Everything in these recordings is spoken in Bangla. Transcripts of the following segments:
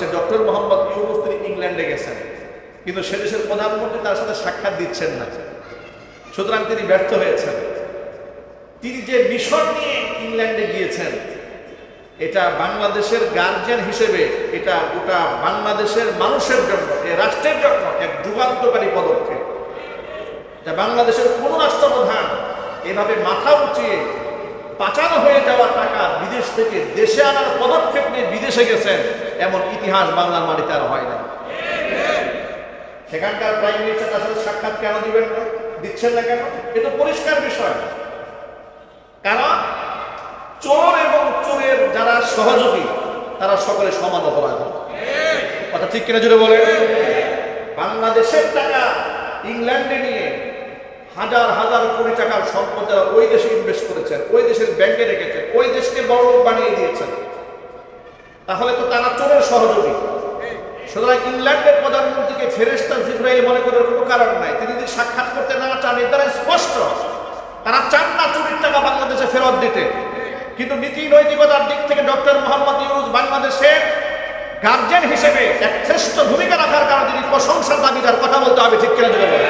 হচ্ছে ডক্টর মোহাম্মদ ইউনূস তিনি ইংল্যান্ডে গেছেন, কিন্তু সে দেশের প্রধানমন্ত্রী তার সাথে সাক্ষাৎ দিচ্ছেন না, সুতরাং তিনি ব্যর্থ হয়েছেন। তিনি যে মিশন নিয়ে ইংল্যান্ডে গিয়েছেন, এটা বাংলাদেশের গার্জিয়ান হিসেবে এটা গোটা বাংলাদেশের মানুষের জন্য, এই রাষ্ট্রের জন্য এক যুগান্তকারী পদক্ষেপ। যা বাংলাদেশের কোন রাষ্ট্রপ্রধান এভাবে মাথা উঁচিয়ে পাচার হয়ে যাওয়া টাকা বিদেশ থেকে দেশে আনার পদক্ষেপ নিয়ে বিদেশে গেছেন, এমন ইতিহাস বাংলার মাটিতে আর হয় না। সেখানকার প্রাইম মিনিস্টার তার সাথে সাক্ষাৎ কেন দিবেন না, দিচ্ছেন না কেন? এটা পরিষ্কার বিষয়। কারণ চোর এবং চোরের যারা সহযোগী তারা সকলে সমান অপরাধী। কথা ঠিক কিনা জুড়ে বলে? বাংলাদেশের টাকা ইংল্যান্ডে নিয়ে হাজার হাজার কোটি টাকার সম্পদ যারা ওই দেশে ইনভেস্ট করেছেন, ওই দেশের ব্যাংকে রেখেছেন, ওই দেশকে বড় বানিয়ে দিয়েছেন, তাহলে তো তারা চোরের সহযোগী। সুতরাং ইংল্যান্ডের প্রধানমন্ত্রীকে ফেরেশতা জিবরাইল মনে করার কোনো কারণ নাই। তিনি যদি সাক্ষাৎ করতে না চান, এর দ্বারা স্পষ্ট তারা চান না চুরির টাকা বাংলাদেশে ফেরত দিতে। কিন্তু নীতি নৈতিকতার দিক থেকে ডক্টর মোহাম্মদ ইউনূস বাংলাদেশের গার্জিয়ান হিসেবে এক শ্রেষ্ঠ ভূমিকা রাখার কারণে তিনি প্রশংসার দাবিদার। কথা বলতে হবে, ঠিক কিনা জুড়ে বলে?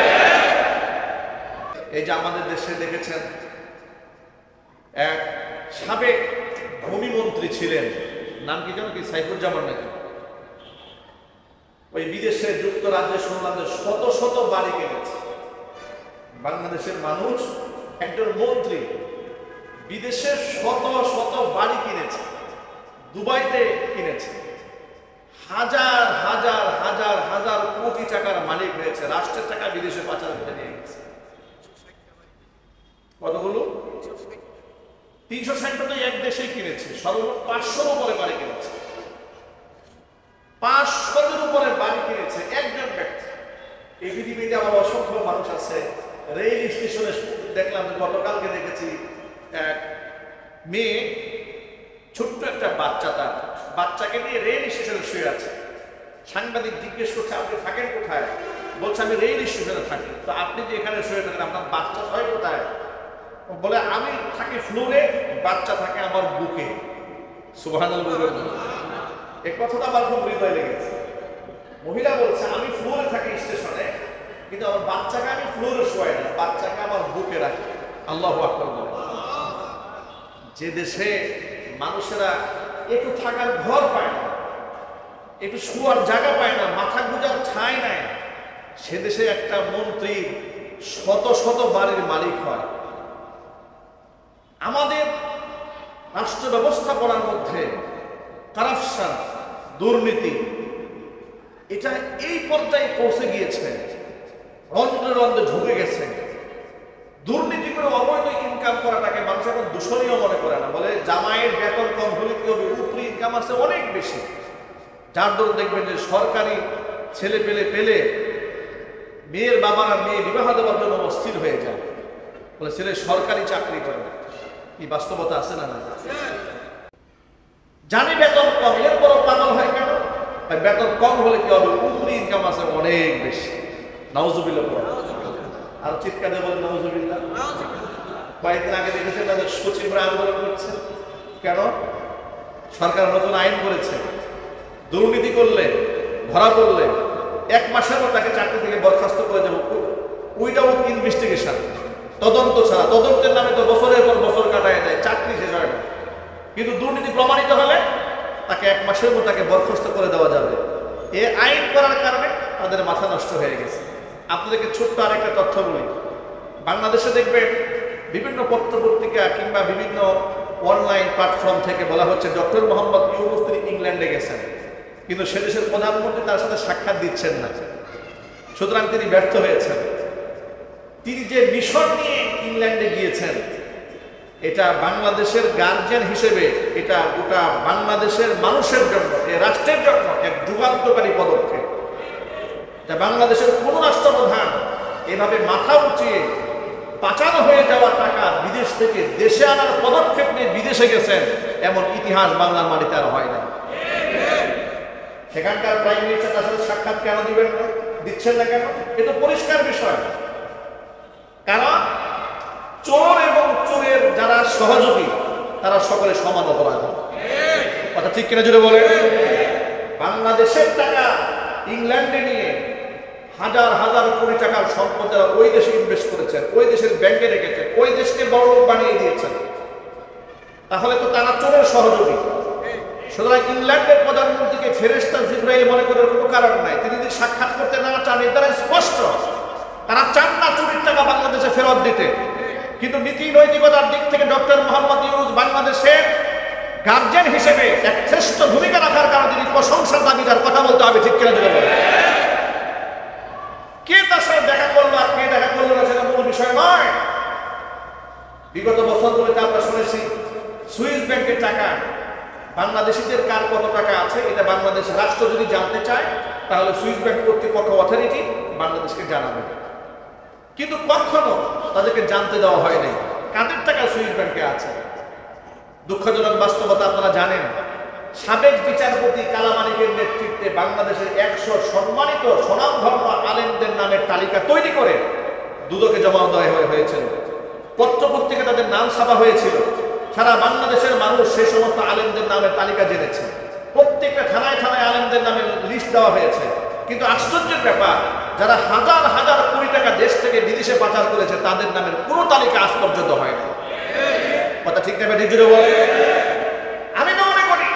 এই যে আমাদের দেশে দেখেছেন এক সাবেক ভূমিমন্ত্রী ছিলেন, নাম কি জানো কি, সাইফুজ্জামান নাকি, ওই বিদেশে যুক্তরাজ্যে শুনলাম যে শত শত বাড়ি কিনেছে। বাংলাদেশের মানুষ, একজন মন্ত্রী বিদেশে শত শত বাড়ি কিনেছে, দুবাইতে কিনেছে, হাজার হাজার হাজার হাজার কোটি টাকার মালিক হয়েছে, রাষ্ট্রের টাকা বিদেশে পাচার করে নিয়ে গেছে। কতগুলো? 360টা এক দেশে কিনেছে, সর্বোচ্চ 500-র উপরে বাড়ি কিনেছে, 500-এর উপরে বাড়ি কিনেছে একজন ব্যক্তি। এই পৃথিবীতে আমার অসংখ্য মানুষ আছে। রেল স্টেশনে দেখলাম, গতকালকে দেখেছি এক মেয়ে, ছোট্ট একটা বাচ্চা, তার বাচ্চাকে নিয়ে রেল স্টেশনে শুয়ে আছে। সাংবাদিক জিজ্ঞেস করছে, আপনি থাকেন কোথায়? বলছে, আমি রেল স্টেশনে থাকি। তো আপনি যে এখানে শুয়ে থাকেন, আপনার বাচ্চা হয় কোথায়? বলে, আমি থাকি ফ্লোরে, বাচ্চা থাকে আমার বুকে। সুবহানাল্লাহ। এই কথাটা আমার খুব হৃদয় লেগেছে। মহিলা বলছে, আমি ফ্লোরে থাকি স্টেশনে, কিন্তু আমার বাচ্চাকে আমি ফ্লোরে শোয়াই না, বাচ্চাকে আমার বুকে রাখি। আল্লাহু আকবার বলে। যে দেশে মানুষেরা একটু থাকার ঘর পায় না, একটু শোয়ার জায়গা পায় না, মাথা গুঁজার ঠাঁই নাই, সে দেশে একটা মন্ত্রী শত শত বাড়ির মালিক হয়। আমাদের রাষ্ট্র ব্যবস্থাপনার মধ্যে কারাপশন, দুর্নীতি, এটা এই পর্যায়ে পৌঁছে গিয়েছে, রন্ধ্রে রন্ধ্রে ঢুকে গেছে। দুর্নীতি করে অবৈধ ইনকাম করাটাকে মানুষ এখন দূষণীয় মনে করে না, বলে জামাইয়ের বেতন কম হলে কি হবে, উপরি ইনকাম আছে অনেক বেশি। যার দরুন দেখবেন যে সরকারি ছেলে পেলে মেয়ের বাবারা মেয়ে বিবাহ দেওয়ার জন্য অস্থির হয়ে যায়, বলে ছেলে সরকারি চাকরি করে। কি বাস্তবতা আছে না? জানি বেতন কম, এরপরও পাগল হয় কেন? বেতন কম হলে কি হবে, উপরি ইনকাম আছে অনেক বেশি। নাউজুবিল্লাহ। আর চিৎকার দিয়ে বলে নাউজুবিল্লাহ। কয়েকদিন আগে দেখেছেন তাদের সচিবরা আন্দোলন করছে কেন? সরকার নতুন আইন করেছে, দুর্নীতি করলে, ধরা পড়লে 1 মাসেরও তাকে চাকরি থেকে বরখাস্ত করে দেব, উইদাউট ইনভেস্টিগেশন, তদন্ত ছাড়া। তদন্তের নামে তো বছরের পর বছর কাটায় যায়, চাকরি শেষ হয় না। কিন্তু দুর্নীতি প্রমাণিত হলে তাকে 1 মাসের মধ্যে তাকে বরখাস্ত করে দেওয়া যাবে। এই আইন করার কারণে তাদের মাথা নষ্ট হয়ে গেছে। আপনাদেরকে ছোট্ট আরেকটা তথ্য বলি। বাংলাদেশে দেখবেন বিভিন্ন পত্রপত্রিকা কিংবা বিভিন্ন অনলাইন প্ল্যাটফর্ম থেকে বলা হচ্ছে ডক্টর মোহাম্মদ ইউনূস তিনি ইংল্যান্ডে গেছেন, কিন্তু সে দেশের প্রধানমন্ত্রী তার সাথে সাক্ষাৎ দিচ্ছেন না, সুতরাং তিনি ব্যর্থ হয়েছেন। তিনি যে মিশন নিয়ে ইংল্যান্ডে গিয়েছেন, এটা বাংলাদেশের গার্জিয়ান হিসেবে এটা গোটা বাংলাদেশের মানুষের জন্য, এই রাষ্ট্রের জন্য এক যুগান্তকারী পদক্ষেপ। যা বাংলাদেশের কোন রাষ্ট্রপ্রধান এভাবে মাথা উঁচিয়ে পাচার হয়ে যাওয়া টাকা বিদেশ থেকে দেশে আনার পদক্ষেপ নিয়ে বিদেশে গেছেন, এমন ইতিহাস বাংলার মাটিতে আর হয় না। সেখানকার প্রাইম মিনিস্টার তার সাথে সাক্ষাৎ কেন দিবেন না, দিচ্ছেন না কেন? এটা পরিষ্কার বিষয়। কারণ চোর এবং চোরের যারা সহযোগী তারা সকলে সমান অপরাধী। কথা ঠিক কিনা জুড়ে বলে? বাংলাদেশের টাকা ইংল্যান্ডে নিয়ে হাজার হাজার কোটি টাকার সম্পদ যারা ওই দেশে ইনভেস্ট করেছেন, ওই দেশের ব্যাংকে রেখেছেন, ওই দেশকে বড়লোক বানিয়ে দিয়েছেন, তাহলে তো তারা চোরের সহযোগী। সুতরাং ইংল্যান্ডের প্রধানমন্ত্রীকে ফেরেশতা জিবরাইল মনে করার কোনো কারণ নাই। তিনি যদি সাক্ষাৎ করতে না চান, এর দ্বারা স্পষ্ট তারা চান না চুরির টাকা বাংলাদেশে ফেরত দিতে। কিন্তু নীতি নৈতিকতার দিক থেকে ডক্টর মোহাম্মদ ইউনূস বাংলাদেশের গার্জিয়ান হিসেবে এক শ্রেষ্ঠ ভূমিকা রাখার কারণে তিনি প্রশংসার দাবিদার। কথা বলতে হবে, ঠিক কিনা? কে তার সাথে দেখা করলো আর কে দেখা করলো না সেটা কোনো বিষয় নয়। বিগত বছরগুলোতে আমরা শুনেছি সুইস ব্যাংকের টাকা বাংলাদেশিদের কার কত টাকা আছে এটা বাংলাদেশ রাষ্ট্র যদি জানতে চায় তাহলে সুইস ব্যাংক কর্তৃপক্ষ অথরিটি বাংলাদেশকে জানাবে, কিন্তু কখনো তাদেরকে জানতে দেওয়া হয়নি কাদের টাকা সুইস ব্যাংকে আছে। দুঃখজনক বাস্তবতা আপনারা জানেন, সাবেক বিচারপতি কালামানিকের নেতৃত্বে বাংলাদেশের 100 সম্মানিত স্বনামধন্য আলেমদের নামের তালিকা তৈরি করে দুদকে জমা দেওয়া হয়েছিল। পত্রপত্রিকা তাদের নাম ছাপা হয়েছিল। সারা বাংলাদেশের মানুষ সেই সমস্ত আলেমদের নামের তালিকা জেনেছে। প্রত্যেকটা থানায় থানায় আলেমদের নামের লিস্ট দেওয়া হয়েছে। কিন্তু আশ্চর্যের ব্যাপার, যারা হাজার হাজার কোটি টাকা দেশ থেকে বিদেশে পাচার করেছে তাদের নামের কোনো তালিকা আজ পর্যন্ত হয়নি। কথা ঠিক না? ঠিক জুড়ে বলে। আমি তো মনে করি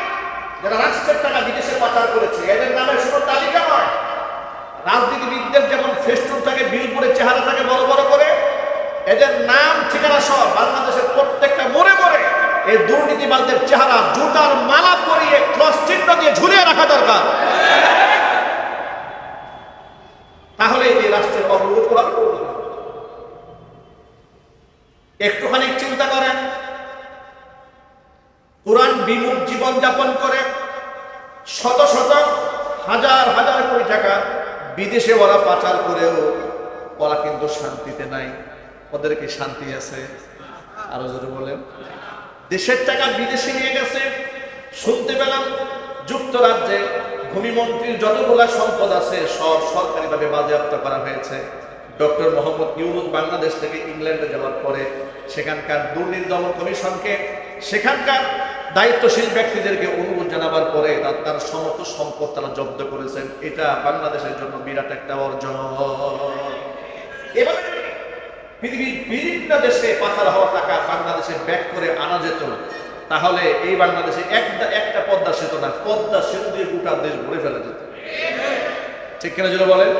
যারা রাষ্ট্রের টাকা বিদেশে পাচার করেছে এদের নামের শুধু তালিকা নয়, রাজনীতিবিদদের যেমন ফেস্টুন থাকে, বিলবোর্ডের চেহারা থাকে বড় বড় করে, এদের নাম ঠিকানা সহ বাংলাদেশের প্রত্যেকটা মোড়ে মোড়ে এই দুর্নীতিবাদদের চেহারা জুতার মালা পরিয়ে ক্রস চিহ্ন দিয়ে ঝুলিয়ে রাখা দরকার। তাহলে এই রাষ্ট্রের অগ্রগতি হবে। একটুখানি চিন্তা করেন, কোরআন বিমুখ জীবন যাপন করে শত শত হাজার হাজার কোটি টাকা বিদেশে ওরা পাচার করেও ওরা কিন্তু শান্তিতে নাই। ওদের কি শান্তি আছে? আরো জোরে বলেন। দেশের টাকা বিদেশে নিয়ে গেছে। শুনতে পেলাম যুক্তরাজ্যে ভূমিমন্ত্রীর যতগুলা সম্পদ আছে সব সরকারিভাবে বাজেয়াপ্ত করা হয়েছে। ডক্টর মোহাম্মদ ইউনূস বাংলাদেশ থেকে ইংল্যান্ডে যাওয়ার পরে সেখানকার দুর্নীতি দমন কমিশনকে, সেখানকার দায়িত্বশীল ব্যক্তিদেরকে অনুরোধ জানাবার পরে তার সমস্ত সম্পদ তারা জব্দ করেছেন। এটা বাংলাদেশের জন্য বিরাট একটা অর্জন। এভাবে পৃথিবীর বিভিন্ন দেশে পাচার হওয়া টাকা বাংলাদেশে ব্যাক করে আনা যেত, তাহলে এই বাংলাদেশে একটা পদ্মা সেতু না, পদ্মা সেতু দিয়ে গোটা দেশ ভরে ফেলা যেত। ঠিক কিনা যেটা বলেন?